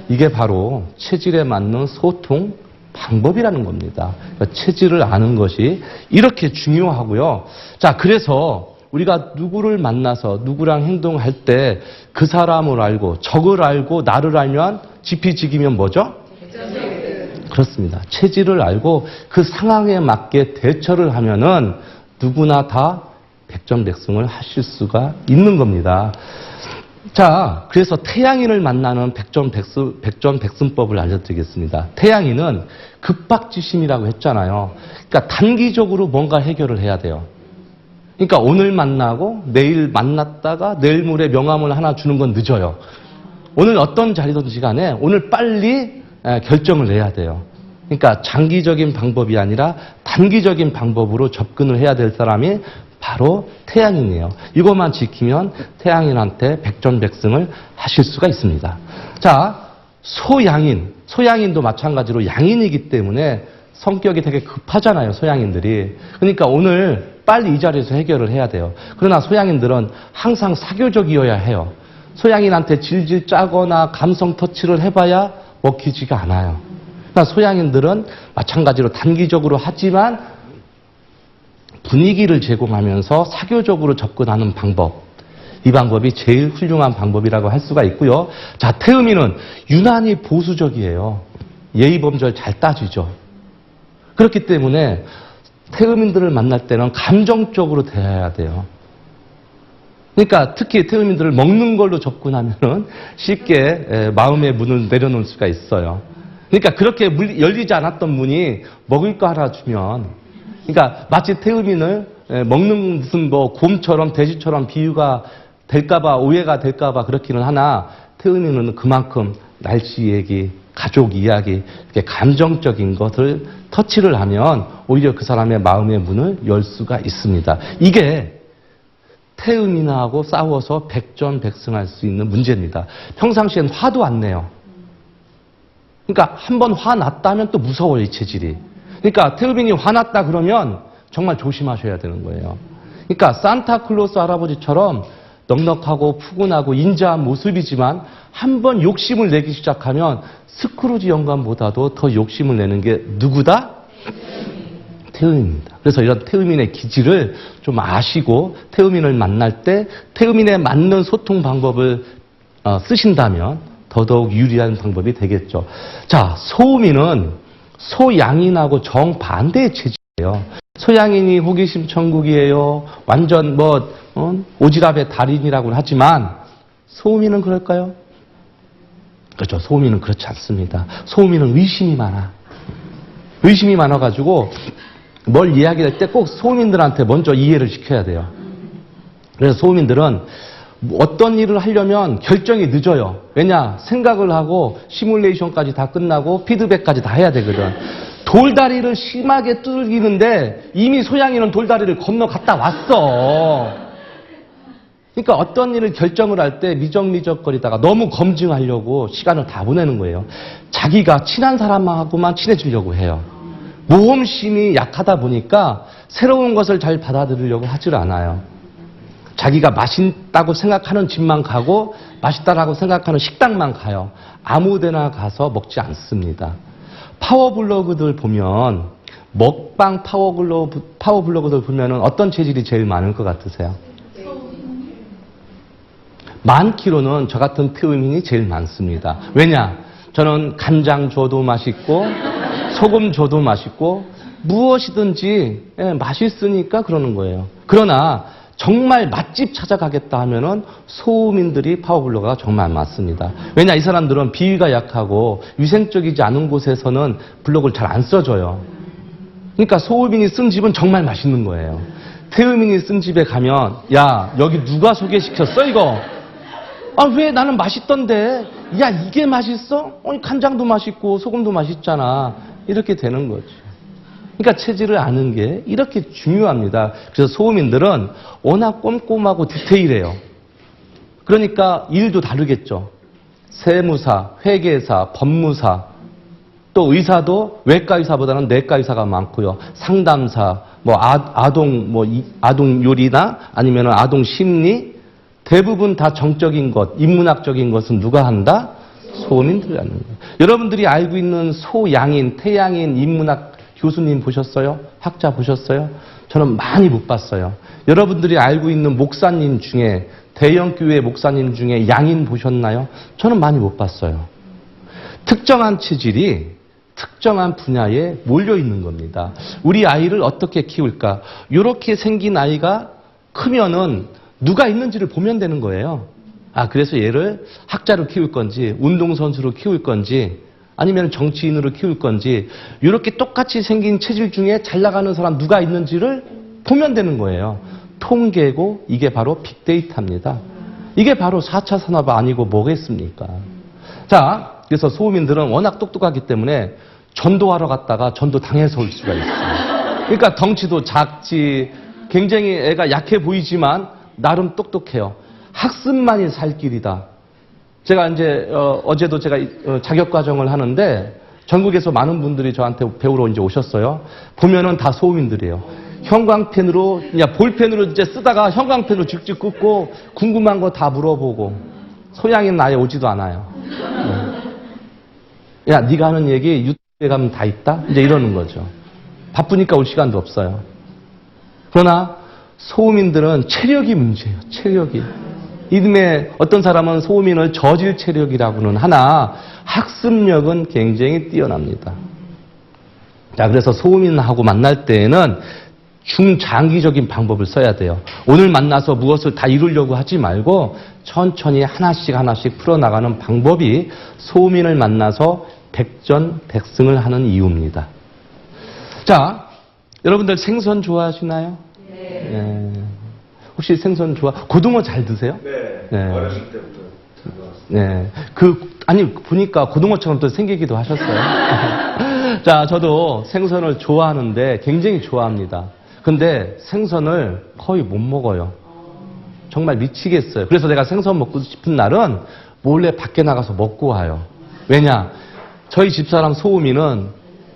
이게 바로 체질에 맞는 소통 방법이라는 겁니다. 그러니까 체질을 아는 것이 이렇게 중요하고요. 자, 그래서 우리가 누구를 만나서 누구랑 행동할 때 그 사람을 알고 적을 알고 나를 알면 지피지기면 뭐죠? 그렇습니다. 체질을 알고 그 상황에 맞게 대처를 하면은 누구나 다 백전백승을 하실 수가 있는 겁니다. 자, 그래서 태양인을 만나는 백전백승법을 알려드리겠습니다. 태양인은 급박지심이라고 했잖아요. 그러니까 단기적으로 뭔가 해결을 해야 돼요. 그러니까 오늘 만나고 내일 만났다가 내일 모레 명함을 하나 주는 건 늦어요. 오늘 어떤 자리든지 간에 오늘 빨리 결정을 내야 돼요. 그러니까 장기적인 방법이 아니라 단기적인 방법으로 접근을 해야 될 사람이 바로 태양인이에요. 이것만 지키면 태양인한테 백전백승을 하실 수가 있습니다. 자, 소양인도 마찬가지로 양인이기 때문에 성격이 되게 급하잖아요, 소양인들이. 그러니까 오늘 빨리 이 자리에서 해결을 해야 돼요. 그러나 소양인들은 항상 사교적이어야 해요. 소양인한테 질질 짜거나 감성 터치를 해봐야 먹히지가 않아요. 그러니까 소양인들은 마찬가지로 단기적으로 하지만 분위기를 제공하면서 사교적으로 접근하는 방법. 이 방법이 제일 훌륭한 방법이라고 할 수가 있고요. 자, 태음인은 유난히 보수적이에요. 예의범절 잘 따지죠. 그렇기 때문에 태음인들을 만날 때는 감정적으로 대해야 돼요. 그러니까 특히 태음인들을 먹는 걸로 접근하면 쉽게 마음의 문을 내려놓을 수가 있어요. 그러니까 그렇게 열리지 않았던 문이 먹을 거 하나 주면, 그러니까 마치 태음인을 먹는 무슨 뭐 곰처럼 돼지처럼 비유가 될까봐, 오해가 될까봐 그렇기는 하나, 태음인은 그만큼 날씨 얘기, 가족 이야기, 이렇게 감정적인 것을 터치를 하면 오히려 그 사람의 마음의 문을 열 수가 있습니다. 이게 태음인하고 싸워서 백전백승할 수 있는 문제입니다. 평상시엔 화도 안 내요. 그러니까 한번 화났다면 또 무서워요, 이 체질이. 그러니까 태음인이 화났다 그러면 정말 조심하셔야 되는 거예요. 그러니까 산타클로스 할아버지처럼 넉넉하고 푸근하고 인자한 모습이지만 한번 욕심을 내기 시작하면 스크루지 영감보다도 더 욕심을 내는 게 누구다? 태음인입니다. 그래서 이런 태음인의 기질을 좀 아시고 태음인을 만날 때 태음인에 맞는 소통 방법을 쓰신다면 더더욱 유리한 방법이 되겠죠. 자, 소음인은 소양인하고 정반대의 체질이에요. 소양인이 호기심 천국이에요. 완전 오지랖의 달인이라고는 하지만 소음인은 그럴까요? 그렇죠. 소음인은 그렇지 않습니다. 소음인은 의심이 많아. 의심이 많아가지고 뭘 이야기할 때 꼭 소음인들한테 먼저 이해를 시켜야 돼요. 그래서 소음인들은 어떤 일을 하려면 결정이 늦어요. 왜냐? 생각을 하고 시뮬레이션까지 다 끝나고 피드백까지 다 해야 되거든. 돌다리를 심하게 뚫기는데 이미 소양이는 돌다리를 건너갔다 왔어. 그러니까 어떤 일을 결정을 할 때 미적미적거리다가 너무 검증하려고 시간을 다 보내는 거예요. 자기가 친한 사람하고만 친해지려고 해요. 모험심이 약하다 보니까 새로운 것을 잘 받아들이려고 하질 않아요. 자기가 맛있다고 생각하는 집만 가고 맛있다라고 생각하는 식당만 가요. 아무 데나 가서 먹지 않습니다. 파워블로그들 보면 먹방 파워블로그들 보면은 어떤 체질이 제일 많을 것 같으세요? 많기로는 저 같은 태음인이 제일 많습니다. 왜냐? 저는 간장 줘도 맛있고 소금 줘도 맛있고 무엇이든지 맛있으니까 그러는 거예요. 그러나 정말 맛집 찾아가겠다 하면은 소음인들이 파워블로거가 정말 맞습니다. 왜냐? 이 사람들은 비위가 약하고 위생적이지 않은 곳에서는 블로그를 잘 안 써줘요. 그러니까 소음인이 쓴 집은 정말 맛있는 거예요. 태음인이 쓴 집에 가면 야, 여기 누가 소개시켰어 이거? 아, 왜 나는 맛있던데? 야, 이게 맛있어? 간장도 맛있고 소금도 맛있잖아. 이렇게 되는 거죠. 그러니까 체질을 아는 게 이렇게 중요합니다. 그래서 소음인들은 워낙 꼼꼼하고 디테일해요. 그러니까 일도 다르겠죠. 세무사, 회계사, 법무사, 또 의사도 외과 의사보다는 내과 의사가 많고요. 상담사, 아동 요리나 아니면 아동 심리, 대부분 다 정적인 것, 인문학적인 것은 누가 한다? 소음인들이 하는 거예요. 여러분들이 알고 있는 소양인, 태양인 인문학 교수님 보셨어요? 학자 보셨어요? 저는 많이 못 봤어요. 여러분들이 알고 있는 목사님 중에, 대형교회 목사님 중에 양인 보셨나요? 저는 많이 못 봤어요. 특정한 체질이 특정한 분야에 몰려 있는 겁니다. 우리 아이를 어떻게 키울까? 이렇게 생긴 아이가 크면은 누가 있는지를 보면 되는 거예요. 그래서 얘를 학자로 키울 건지, 운동선수로 키울 건지, 아니면 정치인으로 키울 건지, 이렇게 똑같이 생긴 체질 중에 잘 나가는 사람 누가 있는지를 보면 되는 거예요. 통계고 이게 바로 빅데이터입니다. 이게 바로 4차 산업 아니고 뭐겠습니까? 자, 그래서 소음인들은 워낙 똑똑하기 때문에 전도하러 갔다가 전도 당해서 올 수가 있어요. 그러니까 덩치도 작지, 굉장히 애가 약해 보이지만 나름 똑똑해요. 학습만이 살 길이다. 제가 이제 어제도 제가 자격과정을 하는데 전국에서 많은 분들이 저한테 배우러 이제 오셨어요. 보면은 다 소음인들이에요. 형광펜으로 그냥 볼펜으로 이제 쓰다가 형광펜으로 직접 긋고 궁금한 거 다 물어보고 소양이는 아예 오지도 않아요. 야, 네가 하는 얘기 유튜브에 가면 다 있다? 이제 이러는 거죠. 바쁘니까 올 시간도 없어요. 그러나 소음인들은 체력이 문제예요. 체력이. 이듬해 어떤 사람은 소음인을 저질 체력이라고는 하나 학습력은 굉장히 뛰어납니다. 자, 그래서 소음인하고 만날 때에는 중장기적인 방법을 써야 돼요. 오늘 만나서 무엇을 다 이루려고 하지 말고 천천히 하나씩 풀어나가는 방법이 소음인을 만나서 백전백승을 하는 이유입니다. 자, 여러분들 생선 좋아하시나요? 네. 혹시 생선 고등어 잘 드세요? 네. 어렸을 때부터 잘 먹었어요. 네. 보니까 고등어처럼 또 생기기도 하셨어요. 자, 저도 생선을 좋아하는데 굉장히 좋아합니다. 근데 생선을 거의 못 먹어요. 정말 미치겠어요. 그래서 내가 생선 먹고 싶은 날은 몰래 밖에 나가서 먹고 와요. 왜냐? 저희 집사람 소음이는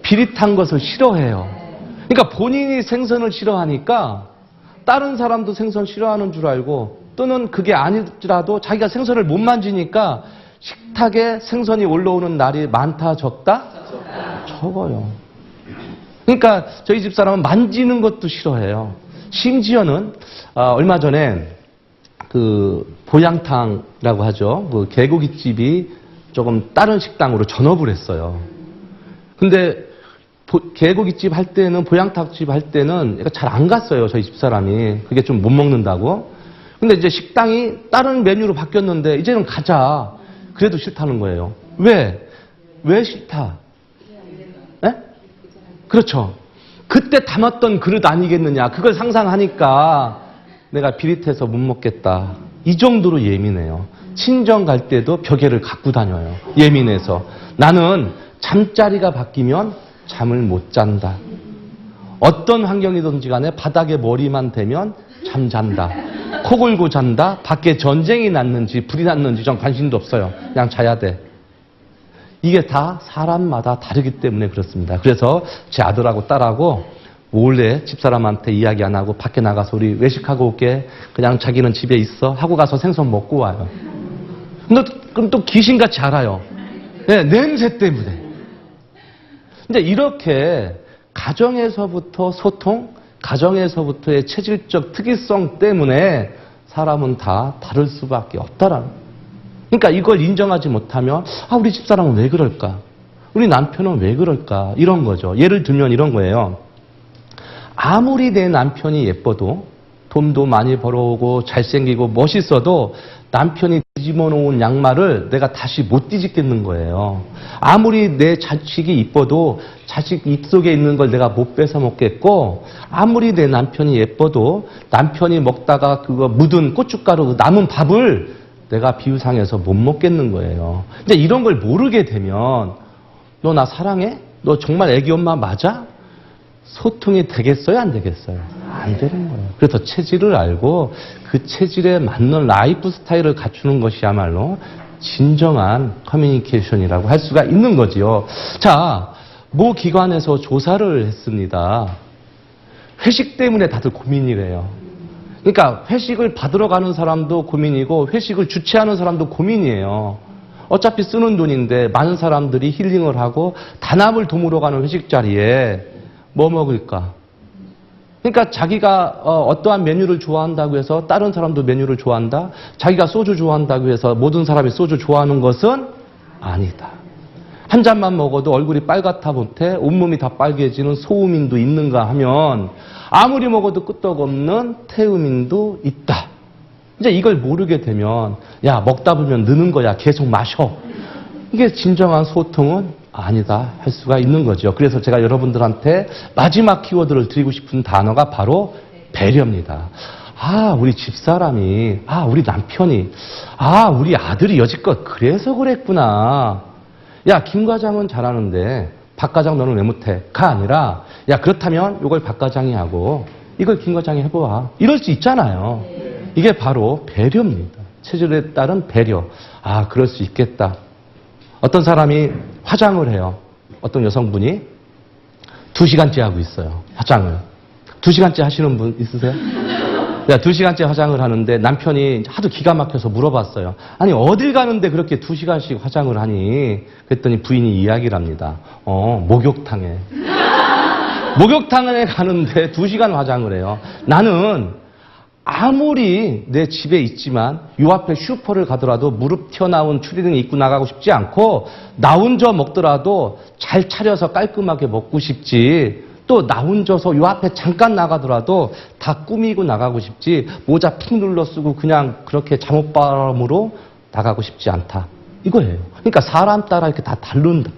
비릿한 것을 싫어해요. 그러니까 본인이 생선을 싫어하니까 다른 사람도 생선 싫어하는 줄 알고 또는 그게 아니더라도 자기가 생선을 못 만지니까 식탁에 생선이 올라오는 날이 많다, 적다? 적어요. 그러니까 저희 집사람은 만지는 것도 싫어해요. 심지어는 얼마 전에 그 보양탕이라고 하죠. 그 개고기집이 조금 다른 식당으로 전업을 했어요. 근데 개고기집 할 때는, 보양탕집 할 때는 잘 안 갔어요. 저희 집사람이. 그게 좀 못 먹는다고. 근데 이제 식당이 다른 메뉴로 바뀌었는데 이제는 가자. 그래도 싫다는 거예요. 왜? 왜 싫다? 에? 그렇죠. 그때 담았던 그릇 아니겠느냐. 그걸 상상하니까 내가 비릿해서 못 먹겠다. 이 정도로 예민해요. 친정 갈 때도 벽에를 갖고 다녀요. 예민해서. 나는 잠자리가 바뀌면 잠을 못 잔다. 어떤 환경이든지 간에 바닥에 머리만 대면 잠잔다. 코 골고 잔다. 밖에 전쟁이 났는지 불이 났는지 전 관심도 없어요. 그냥 자야 돼. 이게 다 사람마다 다르기 때문에 그렇습니다. 그래서 제 아들하고 딸하고 몰래 집사람한테 이야기 안 하고 밖에 나가서 우리 외식하고 올게. 그냥 자기는 집에 있어. 하고 가서 생선 먹고 와요. 그럼 또 귀신같이 알아요. 네, 냄새 때문에. 근데 이렇게 가정에서부터 소통, 가정에서부터의 체질적 특이성 때문에 사람은 다 다를 수밖에 없다라는 거예요. 그러니까 이걸 인정하지 못하면 우리 집사람은 왜 그럴까? 우리 남편은 왜 그럴까? 이런 거죠. 예를 들면 이런 거예요. 아무리 내 남편이 예뻐도 돈도 많이 벌어오고 잘생기고 멋있어도 남편이 뒤집어 놓은 양말을 내가 다시 못 뒤집겠는 거예요. 아무리 내 자식이 이뻐도 자식 입속에 있는 걸 내가 못 뺏어 먹겠고, 아무리 내 남편이 예뻐도 남편이 먹다가 그거 묻은 고춧가루 남은 밥을 내가 비유상해서 못 먹겠는 거예요. 근데 이런 걸 모르게 되면 너 나 사랑해? 너 정말 애기 엄마 맞아? 소통이 되겠어요? 안 되겠어요? 안 되는 거예요. 그래서 체질을 알고 그 체질에 맞는 라이프 스타일을 갖추는 것이야말로 진정한 커뮤니케이션이라고 할 수가 있는 거지요. 자, 모 기관에서 조사를 했습니다. 회식 때문에 다들 고민이래요. 그러니까 회식을 받으러 가는 사람도 고민이고 회식을 주최하는 사람도 고민이에요. 어차피 쓰는 돈인데 많은 사람들이 힐링을 하고 단합을 도모러 가는 회식 자리에 뭐 먹을까? 그러니까 자기가 어떠한 메뉴를 좋아한다고 해서 다른 사람도 메뉴를 좋아한다? 자기가 소주 좋아한다고 해서 모든 사람이 소주 좋아하는 것은 아니다. 한 잔만 먹어도 얼굴이 빨갛다 못해 온몸이 다 빨개지는 소음인도 있는가 하면 아무리 먹어도 끄떡없는 태음인도 있다. 이제 이걸 모르게 되면 야, 먹다 보면 느는 거야. 계속 마셔. 이게 진정한 소통은 아니다 할 수가 있는 거죠. 그래서 제가 여러분들한테 마지막 키워드를 드리고 싶은 단어가 바로 배려입니다. 우리 집사람이, 우리 남편이, 우리 아들이 여지껏 그래서 그랬구나. 야, 김 과장은 잘하는데 박 과장 너는 왜 못해? 가 아니라 야, 그렇다면 이걸 박 과장이 하고 이걸 김 과장이 해보아. 이럴 수 있잖아요. 이게 바로 배려입니다. 체질에 따른 배려. 그럴 수 있겠다. 어떤 사람이 화장을 해요. 어떤 여성분이 2시간째 하고 있어요. 화장을. 2시간째 하시는 분 있으세요? 2시간째 화장을 하는데 남편이 하도 기가 막혀서 물어봤어요. 아니, 어딜 가는데 그렇게 2시간씩 화장을 하니? 그랬더니 부인이 이야기를 합니다. 목욕탕에. 목욕탕에 가는데 2시간 화장을 해요. 나는 아무리 내 집에 있지만 요 앞에 슈퍼를 가더라도 무릎 튀어나온 추리닝 입고 나가고 싶지 않고 나 혼자 먹더라도 잘 차려서 깔끔하게 먹고 싶지. 또 나 혼자서 요 앞에 잠깐 나가더라도 다 꾸미고 나가고 싶지. 모자 푹 눌러 쓰고 그냥 그렇게 잠옷바람으로 나가고 싶지 않다. 이거예요. 그러니까 사람 따라 이렇게 다 다른다.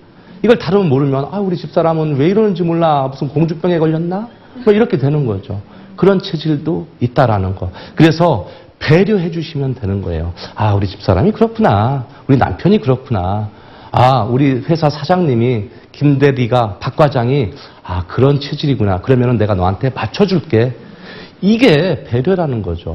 이걸 다르면 모르면 우리 집사람은 왜 이러는지 몰라. 무슨 공주병에 걸렸나? 뭐 이렇게 되는 거죠. 그런 체질도 있다라는 거. 그래서 배려해 주시면 되는 거예요. 우리 집사람이 그렇구나. 우리 남편이 그렇구나. 우리 회사 사장님이 김 대리가 박 과장이 그런 체질이구나. 그러면은 내가 너한테 맞춰줄게. 이게 배려라는 거죠.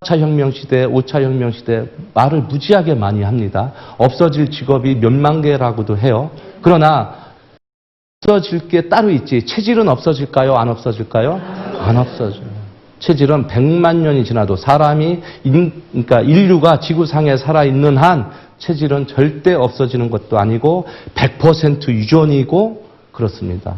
4차 혁명 시대, 5차 혁명 시대 말을 무지하게 많이 합니다. 없어질 직업이 몇만 개라고도 해요. 그러나 없어질 게 따로 있지. 체질은 없어질까요? 안 없어질까요? 안 없어져요. 체질은 100만 년이 지나도 사람이 그러니까 인류가 지구상에 살아있는 한 체질은 절대 없어지는 것도 아니고 100% 유전이고 그렇습니다.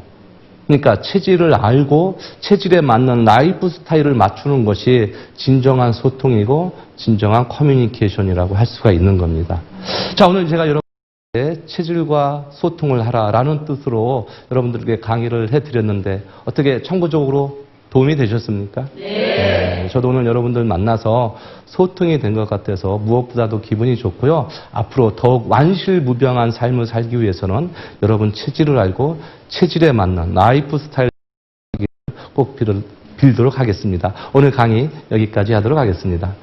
그러니까 체질을 알고 체질에 맞는 라이프 스타일을 맞추는 것이 진정한 소통이고 진정한 커뮤니케이션이라고 할 수가 있는 겁니다. 자, 오늘 제가 여러분께 체질과 소통을 하라라는 뜻으로 여러분들에게 강의를 해드렸는데 어떻게 참고적으로 도움이 되셨습니까? 네. 저도 오늘 여러분들 만나서 소통이 된 것 같아서 무엇보다도 기분이 좋고요. 앞으로 더욱 완실무병한 삶을 살기 위해서는 여러분 체질을 알고 체질에 맞는 라이프 스타일 꼭 빌도록 하겠습니다. 오늘 강의 여기까지 하도록 하겠습니다.